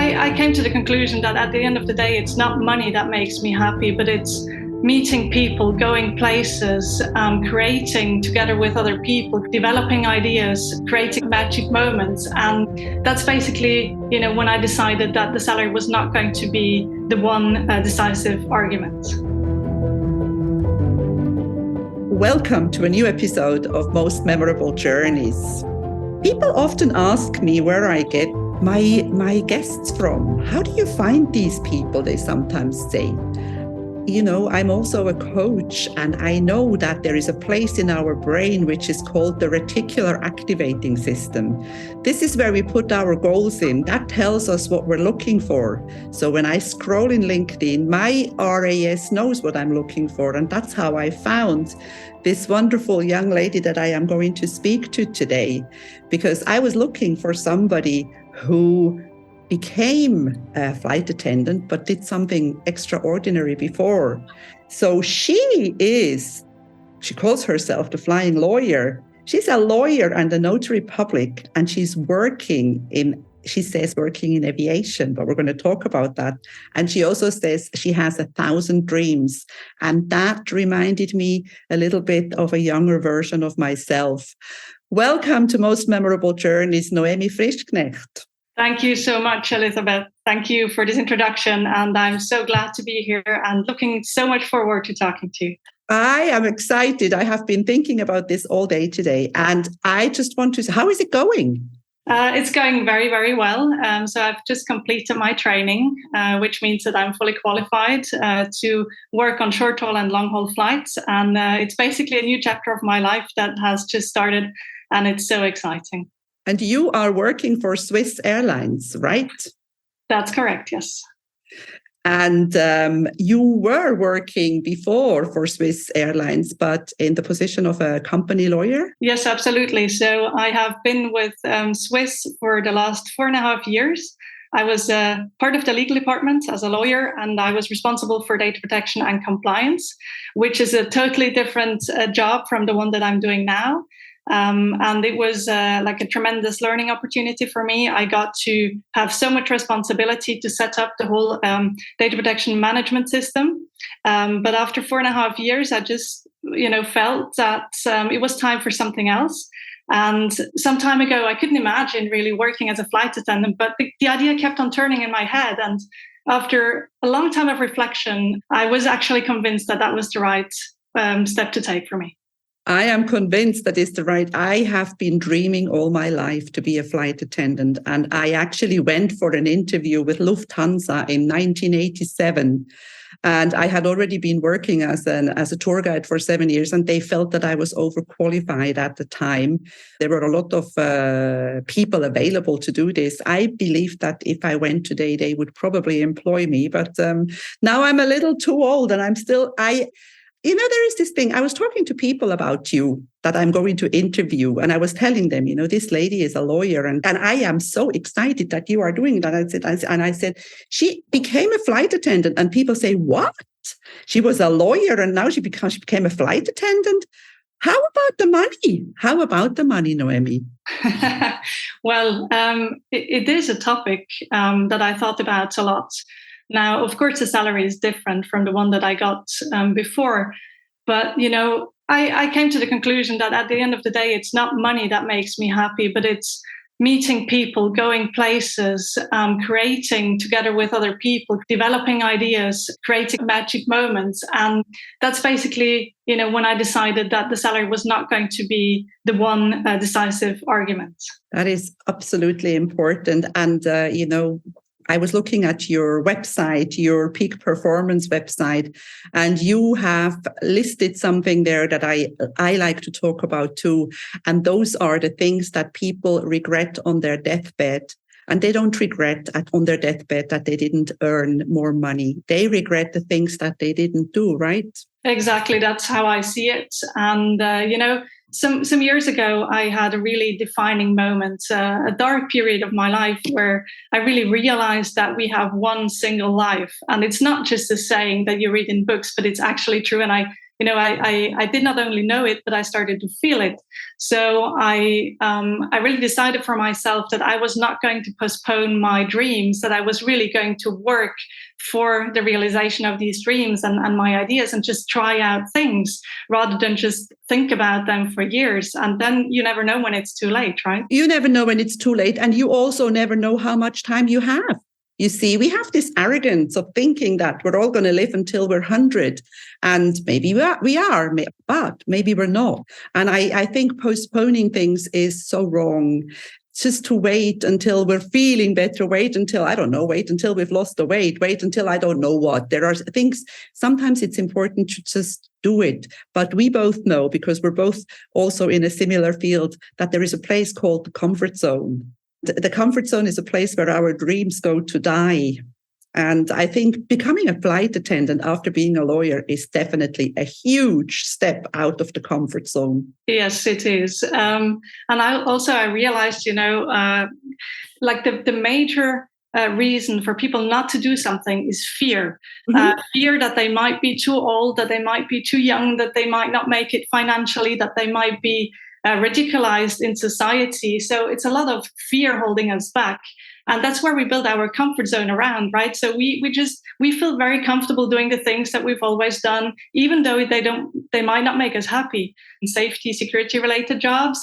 I came to the conclusion that at the end of the day, it's not money that makes me happy, but it's meeting people, going places, creating together with other people, developing ideas, creating magic moments. And that's basically, when I decided that the salary was not going to be the one decisive argument. Welcome to a new episode of Most Memorable Journeys. People often ask me where I get my guests from. How do you find these people, they sometimes say. I'm also a coach, and I know that there is a place in our brain which is called the reticular activating system. This is where we put our goals in. That tells us what we're looking for. So when I scroll in LinkedIn, my RAS knows what I'm looking for. And that's how I found this wonderful young lady that I am going to speak to today, because I was looking for somebody who became a flight attendant, but did something extraordinary before. So she calls herself the flying lawyer. She's a lawyer and a notary public, and she's working in aviation, but we're going to talk about that. And she also says she has 1,000 dreams. And that reminded me a little bit of a younger version of myself. Welcome to Most Memorable Journeys, Noémie Frischknecht. Thank you so much, Elizabeth. Thank you for this introduction. And I'm so glad to be here and looking so much forward to talking to you. I am excited. I have been thinking about this all day today. And I just want to say, how is it going? It's going very, very well. So I've just completed my training, which means that I'm fully qualified to work on short-haul and long-haul flights. And it's basically a new chapter of my life that has just started. And it's so exciting. And you are working for Swiss Airlines, right? That's correct, yes. And you were working before for Swiss Airlines, but in the position of a company lawyer? Yes, absolutely. So I have been with Swiss for the last 4.5 years. I was part of the legal department as a lawyer, and I was responsible for data protection and compliance, which is a totally different job from the one that I'm doing now. And it was like a tremendous learning opportunity for me. I got to have so much responsibility to set up the whole data protection management system. But after 4.5 years, I just, felt that it was time for something else. And some time ago, I couldn't imagine really working as a flight attendant, but the idea kept on turning in my head. And after a long time of reflection, I was actually convinced that that was the right step to take for me. I am convinced that is the right. I have been dreaming all my life to be a flight attendant. And I actually went for an interview with Lufthansa in 1987. And I had already been working as a tour guide for 7 years, and they felt that I was overqualified at the time. There were a lot of people available to do this. I believe that if I went today, they would probably employ me. But now I'm a little too old, and there is this thing. I was talking to people about you that I'm going to interview, and I was telling them, this lady is a lawyer, and I am so excited that you are doing that. I said, she became a flight attendant, and people say, what? She was a lawyer, and now she became a flight attendant. How about the money? How about the money, Noémie? Well, it is a topic that I thought about a lot. Now, of course, the salary is different from the one that I got before. But, I came to the conclusion that at the end of the day, it's not money that makes me happy, but it's meeting people, going places, creating together with other people, developing ideas, creating magic moments. And that's basically, when I decided that the salary was not going to be the one decisive argument. That is absolutely important. And, I was looking at your website, your peak performance website, and you have listed something there that I like to talk about too. And those are the things that people regret on their deathbed. And they don't regret on their deathbed that they didn't earn more money. They regret the things that they didn't do, right? Exactly. That's how I see it. And, some years ago, I had a really defining moment, a dark period of my life where I really realized that we have one single life. And it's not just a saying that you read in books, but it's actually true. And I I did not only know it, but I started to feel it. So I really decided for myself that I was not going to postpone my dreams, that I was really going to work for the realization of these dreams and my ideas, and just try out things rather than just think about them for years. And then you never know when it's too late, right? You never know when it's too late. And you also never know how much time you have. You see, we have this arrogance of thinking that we're all going to live until we're 100. And maybe we are, but maybe we're not. And I think postponing things is so wrong. Just to wait until we're feeling better, wait until we've lost the weight, wait until I don't know what. There are things, sometimes it's important to just do it. But we both know, because we're both also in a similar field, that there is a place called the comfort zone. The comfort zone is a place where our dreams go to die. And I think becoming a flight attendant after being a lawyer is definitely a huge step out of the comfort zone. Yes, it is. And I realized, like the major reason for people not to do something is fear. Mm-hmm. Fear that they might be too old, that they might be too young, that they might not make it financially, that they might be ridiculized in society. So it's a lot of fear holding us back. And that's where we build our comfort zone around, right? So we feel very comfortable doing the things that we've always done, even though they might not make us happy. In safety, security related jobs,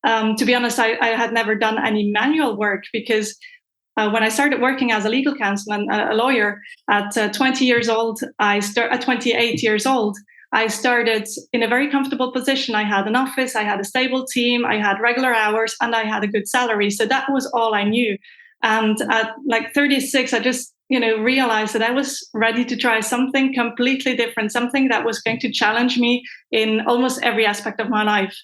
to be honest, I had never done any manual work, because when I started working as a legal counsel and a lawyer at 28 years old, I started in a very comfortable position. I had an office, I had a stable team, I had regular hours, and I had a good salary. So that was all I knew. And at like 36, I just, realized that I was ready to try something completely different, something that was going to challenge me in almost every aspect of my life.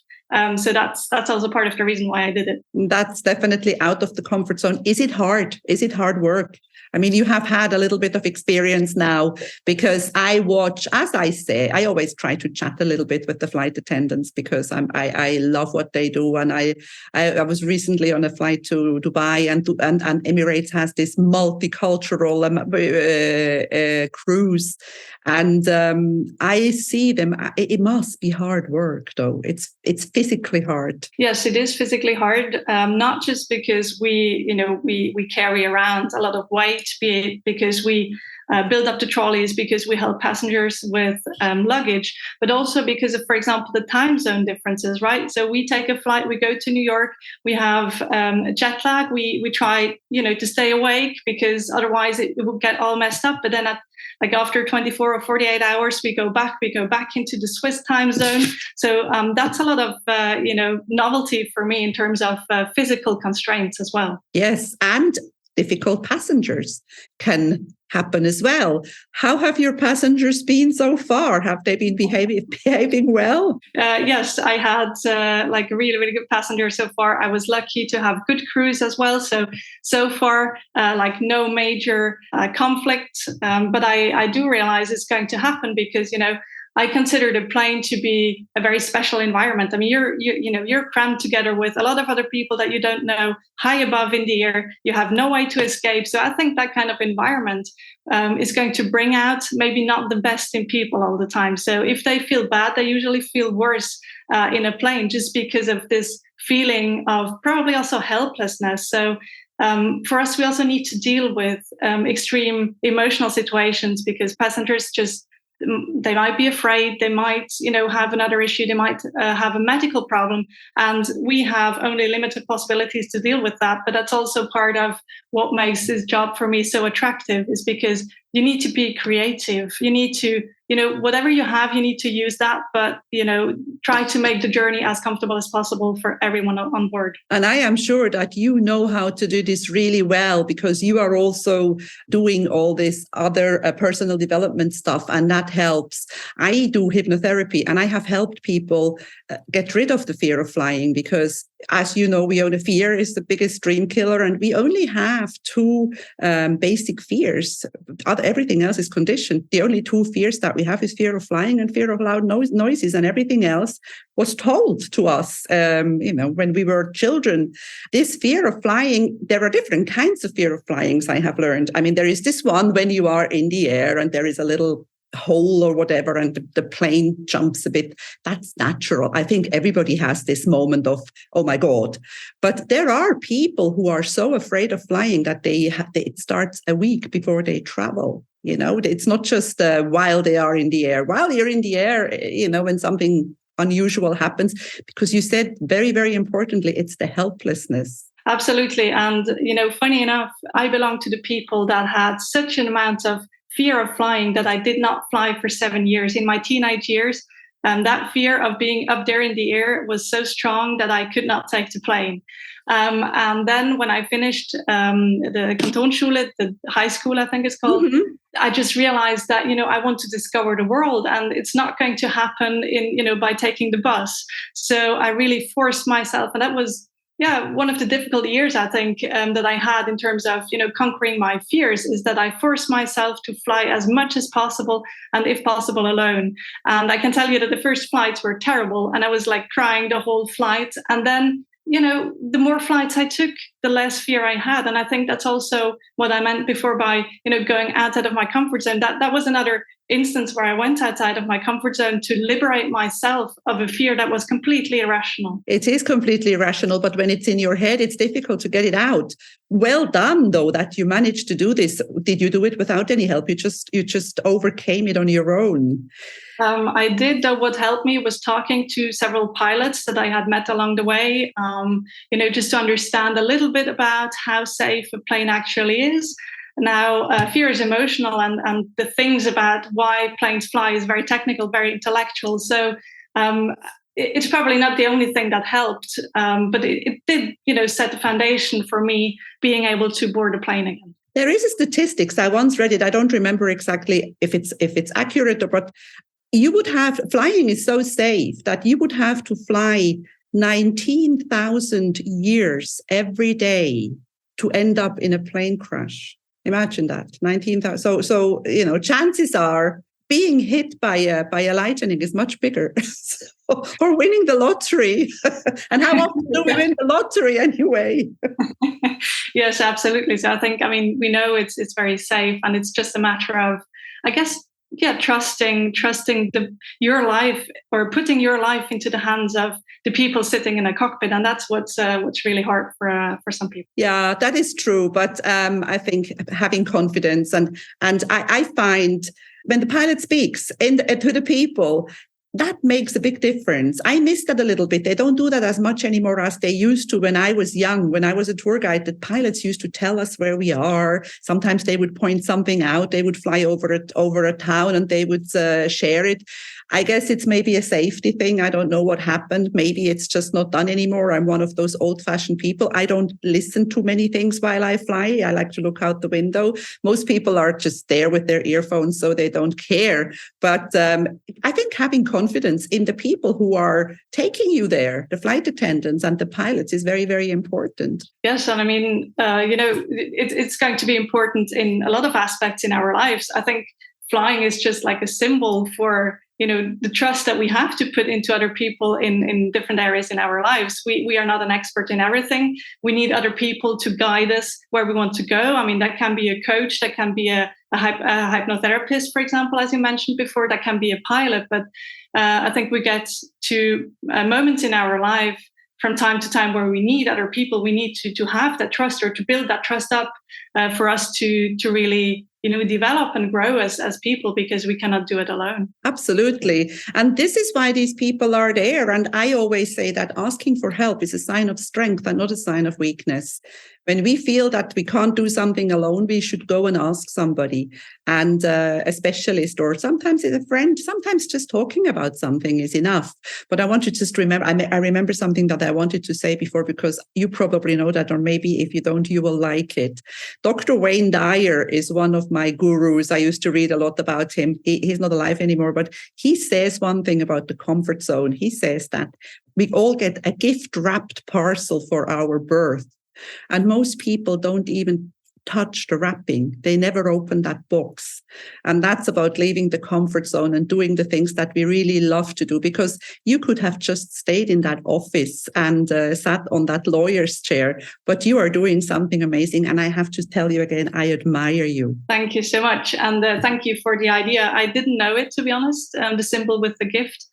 So that's also part of the reason why I did it. That's definitely out of the comfort zone. Is it hard? Is it hard work? I mean, you have had a little bit of experience now, because I watch, as I say, I always try to chat a little bit with the flight attendants, because I love what they do. And I was recently on a flight to Dubai, and Emirates has this multicultural cruise. And I see them. It must be hard work, though. It's physically hard. Yes, it is physically hard. Not just because we carry around a lot of weight, be it because we build up the trolleys, because we help passengers with luggage, but also because of, for example, the time zone differences, right? So we take a flight, we go to New York, we have a jet lag, we try, to stay awake, because otherwise it will get all messed up. But then after 24 or 48 hours, we go back into the Swiss time zone. So that's a lot of, novelty for me in terms of physical constraints as well. Yes, and difficult passengers can happen as well. How have your passengers been so far? Have they been behaving well? Yes, I had really, really good passengers so far. I was lucky to have good crews as well. So far, no major conflict. But I do realize it's going to happen, because, I consider the plane to be a very special environment. I mean, you're crammed together with a lot of other people that you don't know, high above in the air. You have no way to escape. So I think that kind of environment is going to bring out maybe not the best in people all the time. So if they feel bad, they usually feel worse in a plane, just because of this feeling of probably also helplessness. So for us, we also need to deal with extreme emotional situations, because passengers they might be afraid, they might, have another issue, they might have a medical problem, and we have only limited possibilities to deal with that. But that's also part of what makes this job for me so attractive, is because you need to be creative. You need to, whatever you have, you need to use that, but, try to make the journey as comfortable as possible for everyone on board. And I am sure that you know how to do this really well, because you are also doing all this other personal development stuff, and that helps. I do hypnotherapy, and I have helped people get rid of the fear of flying, because, as you know, fear is the biggest dream killer, and we only have two basic fears. Everything else is conditioned. The only two fears that we have is fear of flying and fear of loud noises, and everything else was told to us, when we were children. This fear of flying, there are different kinds of fear of flyings, I have learned. I mean, there is this one when you are in the air and there is a little hole or whatever, and the plane jumps a bit. That's natural. I think everybody has this moment of, oh my God. But there are people who are so afraid of flying that it starts a week before they travel. It's not just while they are in the air. While you're in the air, when something unusual happens, because you said very, very importantly, it's the helplessness. Absolutely. And, funny enough, I belong to the people that had such an amount of fear of flying that I did not fly for 7 years. In my teenage years, that fear of being up there in the air was so strong that I could not take the plane. And then when I finished the Kantonsschule, the high school, I think it's called, I just realized that, I want to discover the world, and it's not going to happen by taking the bus. So I really forced myself, and that was one of the difficult years, I think, that I had in terms of, conquering my fears, is that I forced myself to fly as much as possible, and if possible, alone. And I can tell you that the first flights were terrible, and I was like crying the whole flight. And then, the more flights I took, the less fear I had. And I think that's also what I meant before by, going outside of my comfort zone. That was another instance where I went outside of my comfort zone to liberate myself of a fear that was completely irrational. It is completely irrational, but when it's in your head, it's difficult to get it out. Well done, though, that you managed to do this. Did you do it without any help? You just overcame it on your own. I did, though. What helped me was talking to several pilots that I had met along the way, just to understand a little bit about how safe a plane actually is. Now, fear is emotional, and the things about why planes fly is very technical, very intellectual. So it's probably not the only thing that helped, but it did, set the foundation for me being able to board a plane again. There is a statistics. I once read it. I don't remember exactly if it's accurate, but flying is so safe that you would have to fly 19,000 years every day to end up in a plane crash. Imagine that, 19,000. So chances are being hit by a lightning is much bigger. Or winning the lottery. And how often do we win the lottery anyway? Yes, absolutely. So I think, we know it's very safe, and it's just a matter of, I guess, trusting your life, or putting your life into the hands of the people sitting in a cockpit, and that's what's really hard for some people. Yeah, that is true. But I think having confidence, and I find when the pilot speaks to the people, that makes a big difference. I miss that a little bit. They don't do that as much anymore as they used to when I was young. When I was a tour guide, the pilots used to tell us where we are. Sometimes they would point something out. They would fly over a town, and they would share it. I guess it's maybe a safety thing. I don't know what happened. Maybe it's just not done anymore. I'm one of those old-fashioned people. I don't listen to many things while I fly. I like to look out the window. Most people are just there with their earphones, so they don't care. But I think having confidence in the people who are taking you there, the flight attendants and the pilots, is very, very important. Yes, and it's going to be important in a lot of aspects in our lives. I think flying is just like a symbol for the trust that we have to put into other people in different areas in our lives. We are not an expert in everything. We need other people to guide us where we want to go. That can be a coach, that can be a hypnotherapist, for example, as you mentioned before, that can be a pilot. But I think we get to moments in our life from time to time where we need other people. We need to have that trust, or to build that trust up for us to really develop and grow as people, because we cannot do it alone. Absolutely. And this is why these people are there. And I always say that asking for help is a sign of strength and not a sign of weakness. When we feel that we can't do something alone, we should go and ask somebody, and a specialist, or sometimes it's a friend. Sometimes just talking about something is enough. But I want to just remember, I remember something that I wanted to say before, because you probably know that, or maybe if you don't, you will like it. Dr. Wayne Dyer is one of my gurus. I used to read a lot about him. He's not alive anymore, but he says one thing about the comfort zone. He says that we all get a gift-wrapped parcel for our birth. And most people don't even touch the wrapping. They never open that box. And that's about leaving the comfort zone and doing the things that we really love to do, because you could have just stayed in that office and sat on that lawyer's chair, but you are doing something amazing. And I have to tell you again, I admire you. Thank you so much. And thank you for the idea. I didn't know it, to be honest, the symbol with the gift.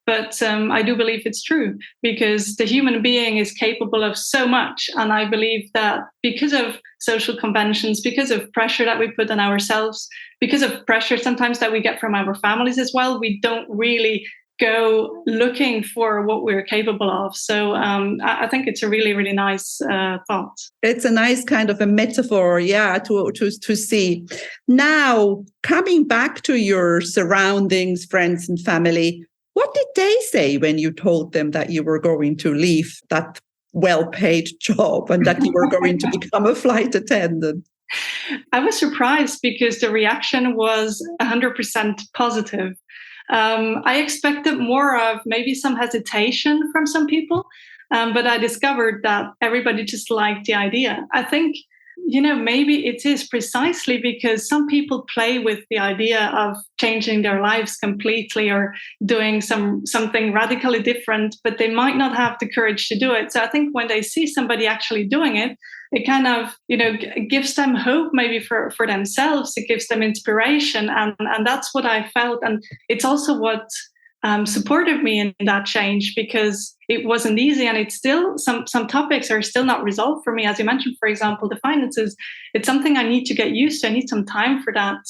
But I do believe it's true, because the human being is capable of so much. And I believe that because of social conventions, because of pressure that we put on ourselves, because of pressure sometimes that we get from our families as well, we don't really go looking for what we're capable of. So I think it's a really, really nice thought. It's a nice kind of a metaphor, to see. Now, coming back to your surroundings, friends and family, what did they say when you told them that you were going to leave that well-paid job and that you were going to become a flight attendant? I was surprised because the reaction was 100% positive. I expected more of maybe some hesitation from some people, but I discovered that everybody just liked the idea. I think, maybe it is precisely because some people play with the idea of changing their lives completely or doing something radically different, but they might not have the courage to do it. So I think when they see somebody actually doing it, it kind of, gives them hope maybe for themselves. It gives them inspiration. And that's what I felt. And it's also what supported me in that change, because it wasn't easy, and it's still some topics are still not resolved for me. As you mentioned, for example, the finances, it's something I need to get used to. I need some time for that.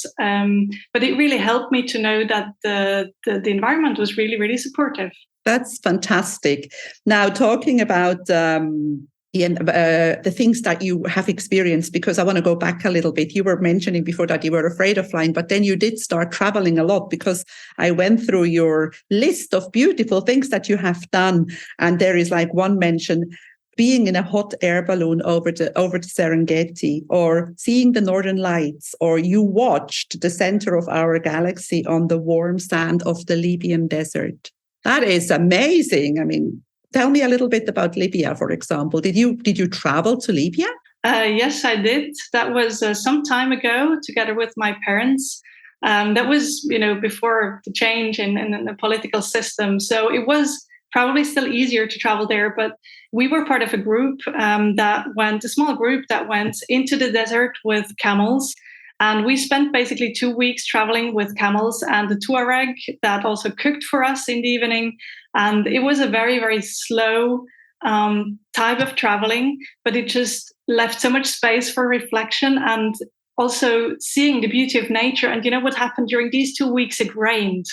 But it really helped me to know that the environment was really, really supportive. That's fantastic. Now, talking about the things that you have experienced, because I want to go back a little bit. You were mentioning before that you were afraid of flying, but then you did start traveling a lot, because I went through your list of beautiful things that you have done. And there is like one mention, being in a hot air balloon over the Serengeti, or seeing the Northern Lights, or you watched the center of our galaxy on the warm sand of the Libyan desert. That is amazing. I mean, tell me a little bit about Libya, for example. Did you travel to Libya? Yes, I did. That was some time ago, together with my parents. That was, before the change in the political system. So it was probably still easier to travel there. But we were part of a group a small group that went into the desert with camels. And we spent basically 2 weeks traveling with camels and the Tuareg that also cooked for us in the evening. And it was a very, very slow type of traveling, but it just left so much space for reflection and also seeing the beauty of nature. And what happened during these 2 weeks? It rained.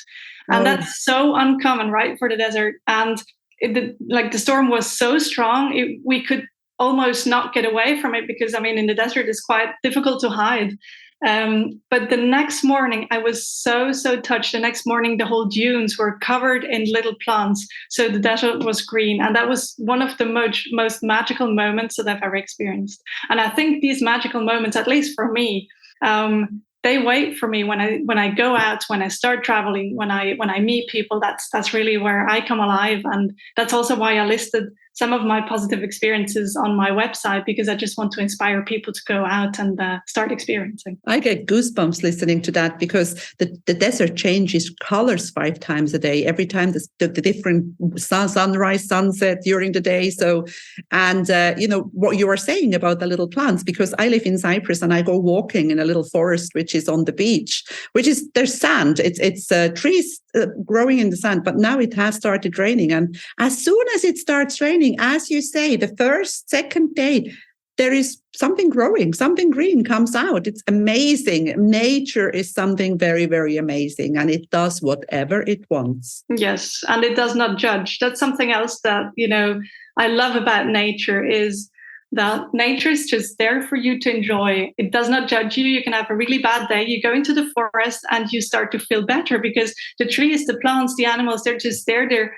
And that's so uncommon, right, for the desert. And the storm was so strong, we could almost not get away from it, because, in the desert, it's quite difficult to hide. But the next morning, I was so touched. The next morning, the whole dunes were covered in little plants. So the desert was green. And that was one of the most magical moments that I've ever experienced. And I think these magical moments, at least for me, they wait for me when I go out, when I start traveling, when I meet people. That's really where I come alive. And that's also why I listed some of my positive experiences on my website, because I just want to inspire people to go out and start experiencing. I get goosebumps listening to that, because the desert changes colors 5 times a day, every time the different sunrise, sunset during the day. So, and what you were saying about the little plants, because I live in Cyprus and I go walking in a little forest, which is on the beach, there's sand. It's trees growing in the sand, but now it has started raining. And as soon as it starts raining, as you say, the first, second day, there is something growing, something green comes out. It's amazing. Nature is something very, very amazing, and it does whatever it wants. Yes, and it does not judge. That's something else that, I love about nature, is that nature is just there for you to enjoy. It does not judge you. You can have a really bad day. You go into the forest and you start to feel better, because the trees, the plants, the animals, they're just there. They're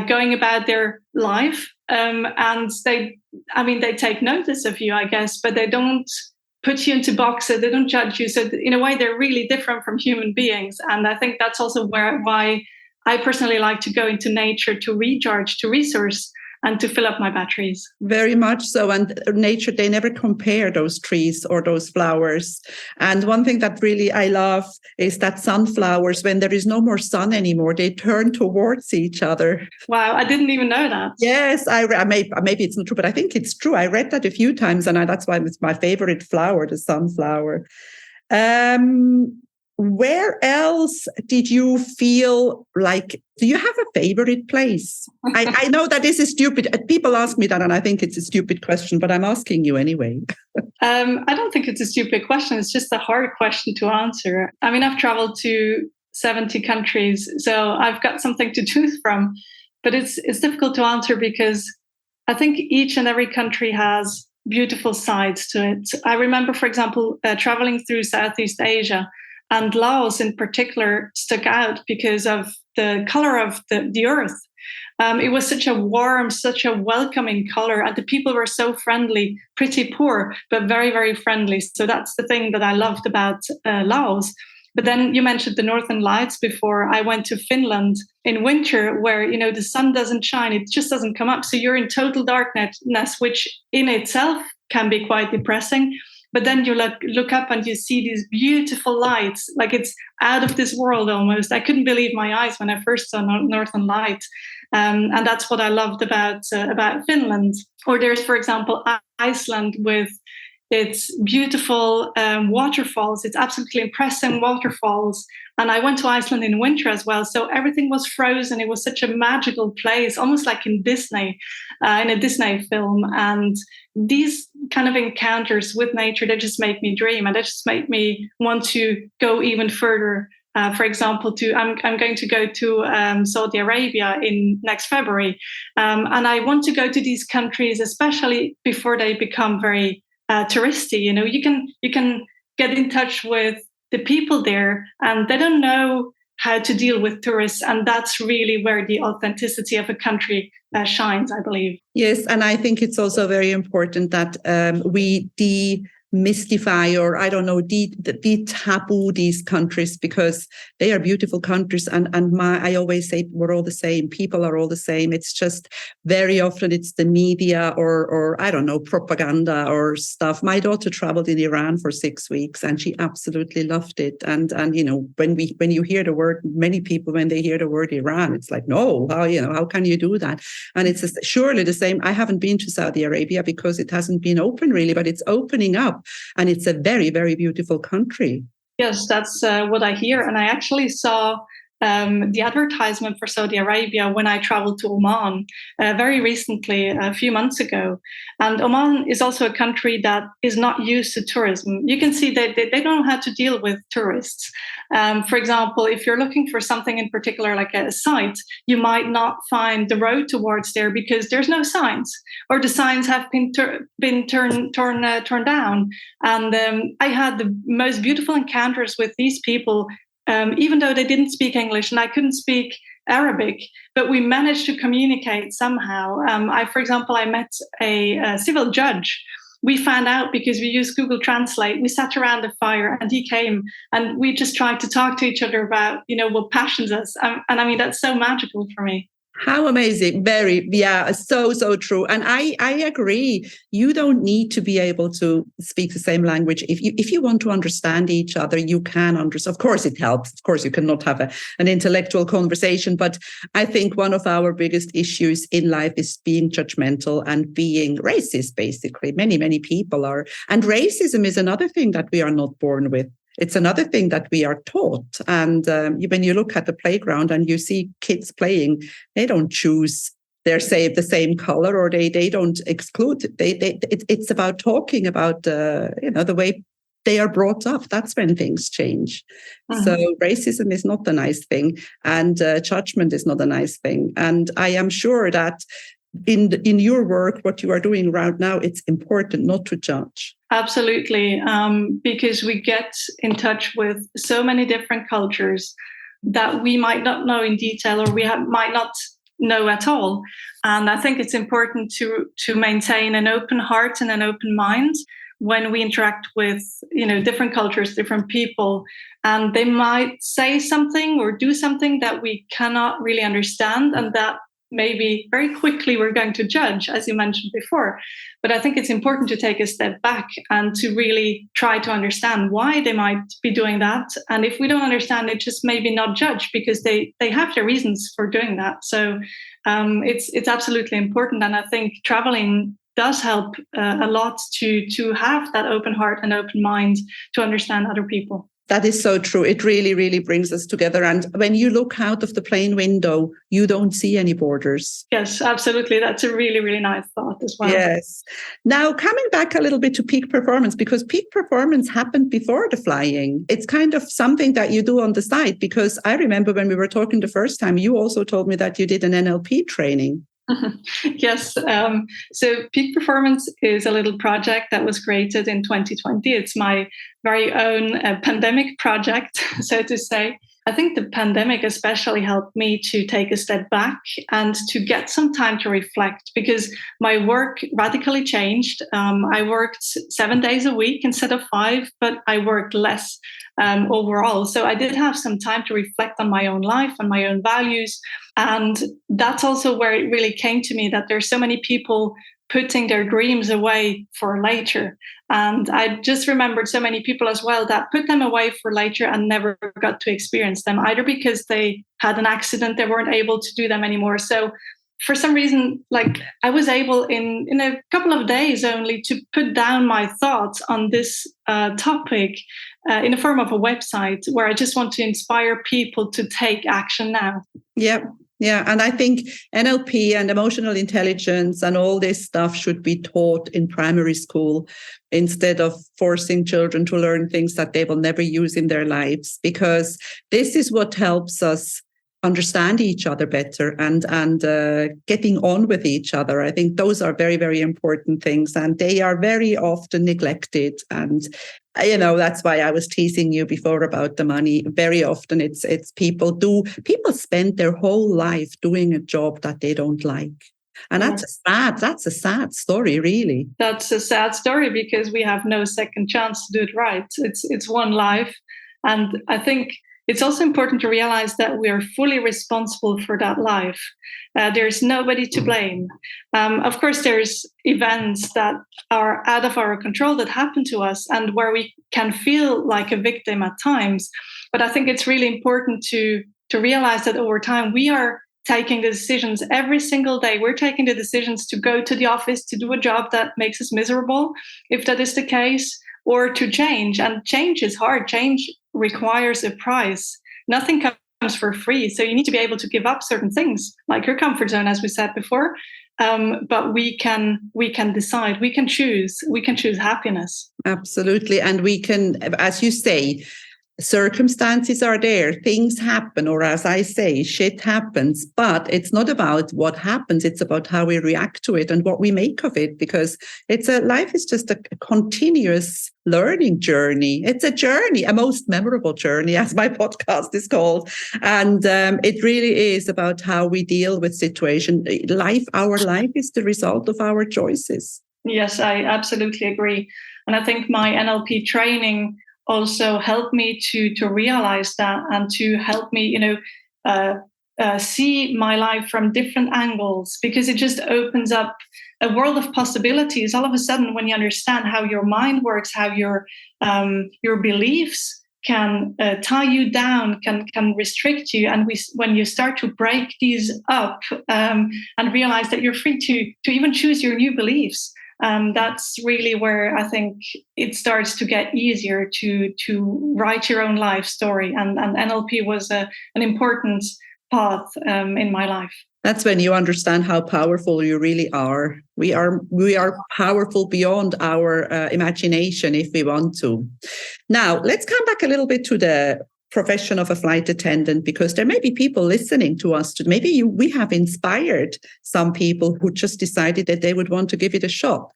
going about their life. And they take notice of you, I guess, but they don't put you into boxes. They don't judge you. So in a way, they're really different from human beings. And I think that's also why I personally like to go into nature to recharge, to resource. and to fill up my batteries. Very much so. And nature, they never compare those trees or those flowers. And one thing that really I love is that sunflowers, when there is no more sun anymore, they turn towards each other. Wow, I didn't even know that. Yes, maybe it's not true, but I think it's true. I read that a few times, and that's why it's my favorite flower, the sunflower. Where else did you feel like, do you have a favorite place? I know that this is stupid. People ask me that, and I think it's a stupid question, but I'm asking you anyway. I don't think it's a stupid question. It's just a hard question to answer. I mean, I've traveled to 70 countries, so I've got something to choose from. But it's difficult to answer because I think each and every country has beautiful sides to it. I remember, for example, traveling through Southeast Asia, and Laos in particular stuck out because of the color of the earth. It was such a warm, such a welcoming color, and the people were so friendly, pretty poor, but very, very friendly. So that's the thing that I loved about Laos. But then you mentioned the Northern Lights before. I went to Finland in winter where, the sun doesn't shine. It just doesn't come up. So you're in total darkness, which in itself can be quite depressing. But then you look up and you see these beautiful lights, like it's out of this world almost. I couldn't believe my eyes when I first saw Northern Lights. And that's what I loved about Finland. Or there's, for example, Iceland with its beautiful waterfalls. It's absolutely impressive waterfalls. And I went to Iceland in winter as well. So everything was frozen. It was such a magical place, almost like in Disney, in a Disney film. And these kind of encounters with nature, they just make me dream. And they just make me want to go even further. For example, I'm going to go to Saudi Arabia in next February. And I want to go to these countries, especially before they become very touristy. You can get in touch with the people there, and they don't know how to deal with tourists, and that's really where the authenticity of a country shines, I believe. Yes, and I think it's also very important that we demystify, or I don't know, de-taboo these countries, because they are beautiful countries, and I always say we're all the same. People are all the same. It's just very often it's the media or I don't know, propaganda or stuff. My daughter traveled in Iran for 6 weeks and she absolutely loved it. And when you hear the word, many people, when they hear the word Iran, it's like, no, how can you do that? And it's surely the same. I haven't been to Saudi Arabia because it hasn't been open really, but it's opening up. And it's a very, very beautiful country. Yes, that's what I hear. And I actually saw the advertisement for Saudi Arabia when I traveled to Oman very recently, a few months ago. And Oman is also a country that is not used to tourism. You can see that they don't know how to deal with tourists. For example, if you're looking for something in particular, like a site, you might not find the road towards there because there's no signs, or the signs have been torn down. And I had the most beautiful encounters with these people. Even though they didn't speak English and I couldn't speak Arabic, but we managed to communicate somehow. For example, I met a civil judge. We found out because we used Google Translate. We sat around the fire and he came and we just tried to talk to each other about, what passions us. And I mean, that's so magical for me. How amazing. So true. And I agree. You don't need to be able to speak the same language. If you want to understand each other, you can understand. Of course, it helps. Of course, you cannot have an intellectual conversation. But I think one of our biggest issues in life is being judgmental and being racist, basically. Many, many people are. And racism is another thing that we are not born with. It's another thing that we are taught. And when you look at the playground and you see kids playing, they don't choose the same color, or they don't exclude. It's about talking about the way they are brought up. That's when things change. Mm-hmm. So racism is not a nice thing, and judgment is not a nice thing. And I am sure that in your work, what you are doing right now, it's important not to judge. Absolutely, because we get in touch with so many different cultures that we might not know in detail, or we might not know at all. And I think it's important to maintain an open heart and an open mind when we interact with different cultures, different people, and they might say something or do something that we cannot really understand, and that maybe very quickly we're going to judge, as you mentioned before. But I think it's important to take a step back and to really try to understand why they might be doing that. And if we don't understand it, just maybe not judge, because they have their reasons for doing that. So it's absolutely important. And I think traveling does help a lot to have that open heart and open mind to understand other people. That is so true. It really, really brings us together. And when you look out of the plane window, you don't see any borders. Yes, absolutely. That's a really, really nice thought as well. Yes. Now, coming back a little bit to peak performance, because peak performance happened before the flying. It's kind of something that you do on the side, because I remember when we were talking the first time, you also told me that you did an NLP training. Yes. So Peak Performance is a little project that was created in 2020. It's my very own pandemic project, so to say. I think the pandemic especially helped me to take a step back and to get some time to reflect, because my work radically changed. I worked 7 days a week instead of 5, but I worked less overall. So I did have some time to reflect on my own life, on my own values. And that's also where it really came to me that there's so many people putting their dreams away for later. And I just remembered so many people as well that put them away for later and never got to experience them, either because they had an accident, they weren't able to do them anymore. So for some reason, like I was able in a couple of days only to put down my thoughts on this topic in the form of a website where I just want to inspire people to take action now. Yep. Yeah. And I think NLP and emotional intelligence and all this stuff should be taught in primary school instead of forcing children to learn things that they will never use in their lives, because this is what helps us understand each other better and getting on with each other. I think those are very, very important things, and they are very often neglected. And that's why I was teasing you before about the money. Very often it's people spend their whole life doing a job that they don't like. And that's a sad story, really. That's a sad story, because we have no second chance to do it right. It's one life. And I think it's also important to realize that we are fully responsible for that life. There's nobody to blame. Of course, there's events that are out of our control that happen to us and where we can feel like a victim at times. But I think it's really important to realize that over time, we are taking the decisions every single day. We're taking the decisions to go to the office, to do a job that makes us miserable, if that is the case, or to change. And change is hard. Change requires a price. Nothing comes for free. So you need to be able to give up certain things, like your comfort zone, as we said before. But we can decide. We can choose happiness. Absolutely. And we can, as you say, circumstances are there, things happen, or as I say, shit happens, but it's not about what happens. It's about how we react to it and what we make of it, because life is just a continuous learning journey. It's a journey, a most memorable journey, as my podcast is called. And it really is about how we deal with situation. Our life is the result of our choices. Yes, I absolutely agree. And I think my NLP training also helped me to realize that, and to help me, see my life from different angles, because it just opens up a world of possibilities. All of a sudden, when you understand how your mind works, how your beliefs can tie you down, can restrict you, and when you start to break these up and realize that you're free to even choose your new beliefs. That's really where I think it starts to get easier to write your own life story. And NLP was an important path in my life. That's when you understand how powerful you really are. We are powerful beyond our imagination if we want to. Now, let's come back a little bit to the profession of a flight attendant, because there may be people listening to us. We have inspired some people who just decided that they would want to give it a shot.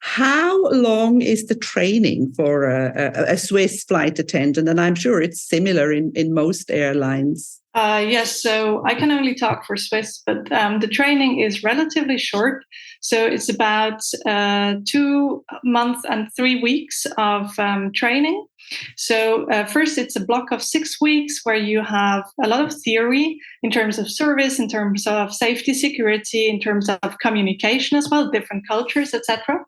How long is the training for a Swiss flight attendant? And I'm sure it's similar in most airlines. Yes, so I can only talk for Swiss, but the training is relatively short. So it's about 2 months and 3 weeks of training. So first, it's a block of 6 weeks where you have a lot of theory in terms of service, in terms of safety, security, in terms of communication as well, different cultures, etc.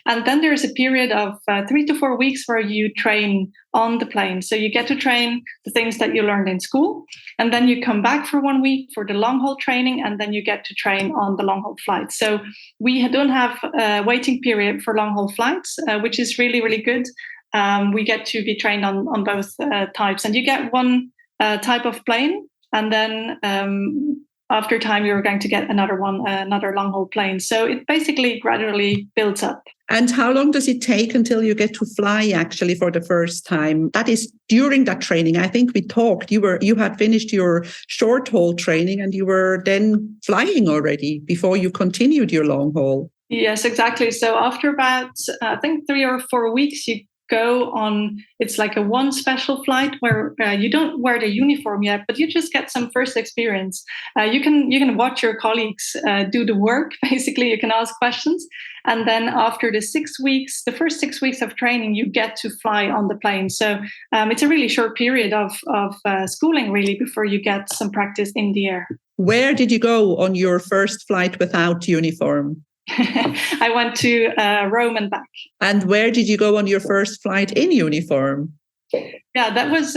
And then there's a period of 3 to 4 weeks where you train on the plane. So you get to train the things that you learned in school, and then you come back for 1 week for the long haul training, and then you get to train on the long haul flight. So we don't have a waiting period for long haul flights, which is really, really good. We get to be trained on both types, and you get one type of plane, and then after time you're going to get another one, another long haul plane. So it basically gradually builds up. And how long does it take until you get to fly actually for the first time? That is during that training. I think we talked, you had finished your short haul training and you were then flying already before you continued your long haul. Yes, exactly. So after about, I think 3 or 4 weeks, you go on, it's like a one special flight where you don't wear the uniform yet, but you just get some first experience. You can watch your colleagues do the work. Basically, you can ask questions. And then after the 6 weeks, the first 6 weeks of training, you get to fly on the plane. So it's a really short period of schooling, really, before you get some practice in the air. Where did you go on your first flight without uniform? I went to Rome and back. And where did you go on your first flight in uniform? Yeah, that was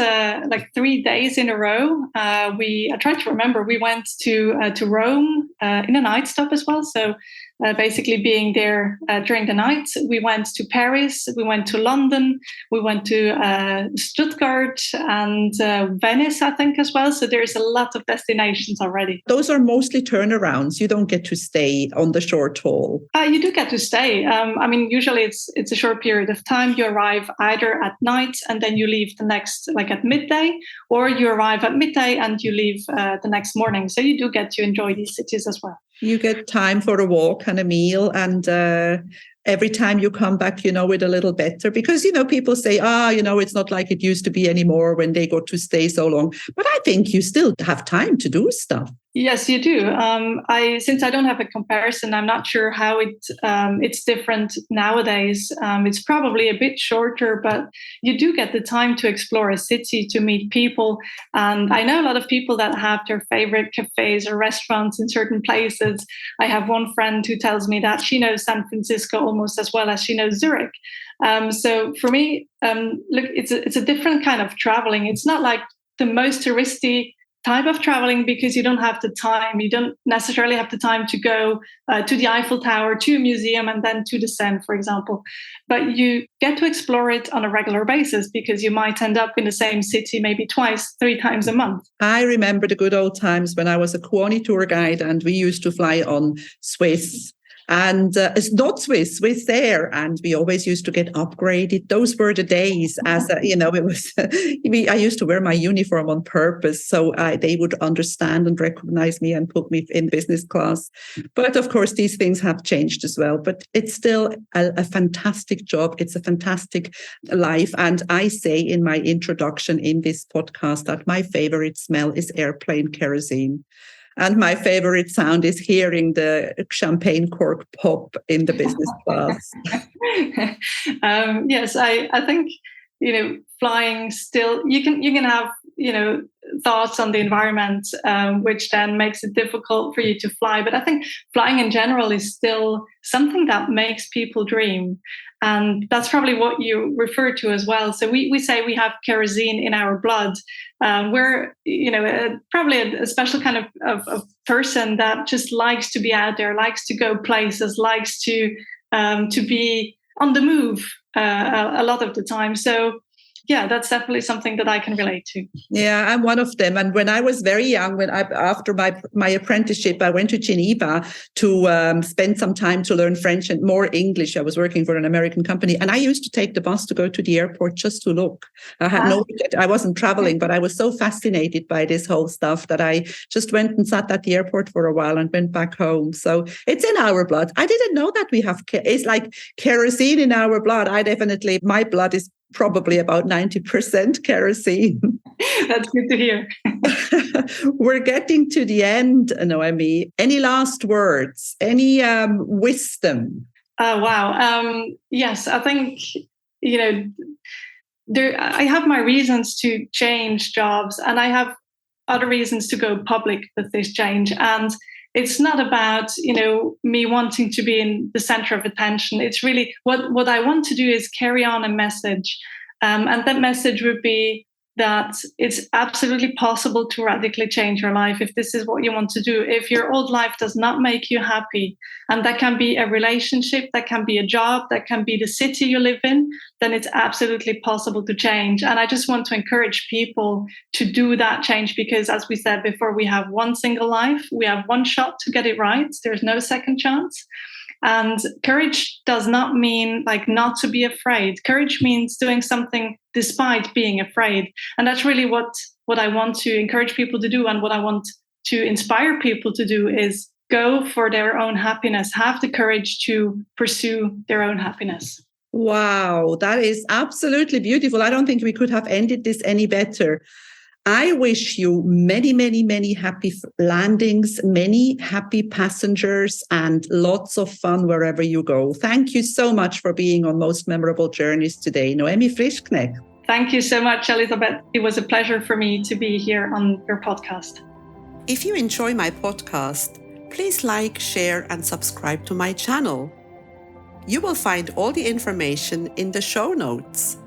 like 3 days in a row. I tried to remember. We went to Rome in a night stop as well. So basically being there during the night. We went to Paris. We went to London. We went to Stuttgart and Venice, I think, as well. So there's a lot of destinations already. Those are mostly turnarounds. You don't get to stay on the short haul. You do get to stay. I mean, usually it's a short period of time. You arrive either at night and then you leave the next, like at midday, or you arrive at midday and you leave the next morning. So you do get to enjoy these cities as well. You get time for a walk and a meal, and every time you come back, it a little better because, people say, it's not like it used to be anymore when they got to stay so long. But I think you still have time to do stuff. Yes, you do. Since I don't have a comparison, I'm not sure how it's different nowadays. It's probably a bit shorter, but you do get the time to explore a city, to meet people. And I know a lot of people that have their favorite cafes or restaurants in certain places. I have one friend who tells me that she knows San Francisco almost as well as she knows Zurich. So for me, look, it's a different kind of traveling. It's not like the most touristy type of traveling because you don't have the time. You don't necessarily have the time to go to the Eiffel Tower, to a museum, and then to the Seine, for example. But you get to explore it on a regular basis because you might end up in the same city maybe 2-3 times a month. I remember the good old times when I was a Kuoni tour guide and we used to fly on Swiss. And it's not Swiss Air, and we always used to get upgraded. Those were the days. It was. I used to wear my uniform on purpose, so they would understand and recognize me and put me in business class. But of course, these things have changed as well. But it's still a fantastic job. It's a fantastic life, and I say in my introduction in this podcast that my favorite smell is airplane kerosene. And my favorite sound is hearing the champagne cork pop in the business class. Yes, I think, flying still, you can have, thoughts on the environment, which then makes it difficult for you to fly. But I think flying in general is still something that makes people dream. And that's probably what you refer to as well. So we say we have kerosene in our blood. We're, probably a special kind of person that just likes to be out there, likes to go places, likes to be on the move a lot of the time. So yeah, that's definitely something that I can relate to. Yeah, I'm one of them. And when I was very young, after my apprenticeship, I went to Geneva to spend some time to learn French and more English. I was working for an American company, and I used to take the bus to go to the airport just to look. I wasn't traveling, but I was so fascinated by this whole stuff that I just went and sat at the airport for a while and went back home. So it's in our blood. I didn't know that we have, it's like kerosene in our blood. My blood is probably about 90% kerosene. That's good to hear. We're getting to the end, Noémie. Any last words? Any wisdom? Wow. Yes, I think, I have my reasons to change jobs, and I have other reasons to go public with this change. And it's not about, me wanting to be in the center of attention. It's really what I want to do is carry on a message. And that message would be that it's absolutely possible to radically change your life if this is what you want to do. If your old life does not make you happy, and that can be a relationship, that can be a job, that can be the city you live in, then it's absolutely possible to change. And I just want to encourage people to do that change, because as we said before, we have one single life, we have one shot to get it right. There's no second chance. And courage does not mean not to be afraid. Courage means doing something despite being afraid. And that's really what I want to encourage people to do. And what I want to inspire people to do is go for their own happiness, have the courage to pursue their own happiness. Wow, that is absolutely beautiful. I don't think we could have ended this any better. I wish you many, many, many happy landings, many happy passengers, and lots of fun wherever you go. Thank you so much for being on Most Memorable Journeys today, Noémie Frischknecht. Thank you so much, Elizabeth. It was a pleasure for me to be here on your podcast. If you enjoy my podcast, please like, share, and subscribe to my channel. You will find all the information in the show notes.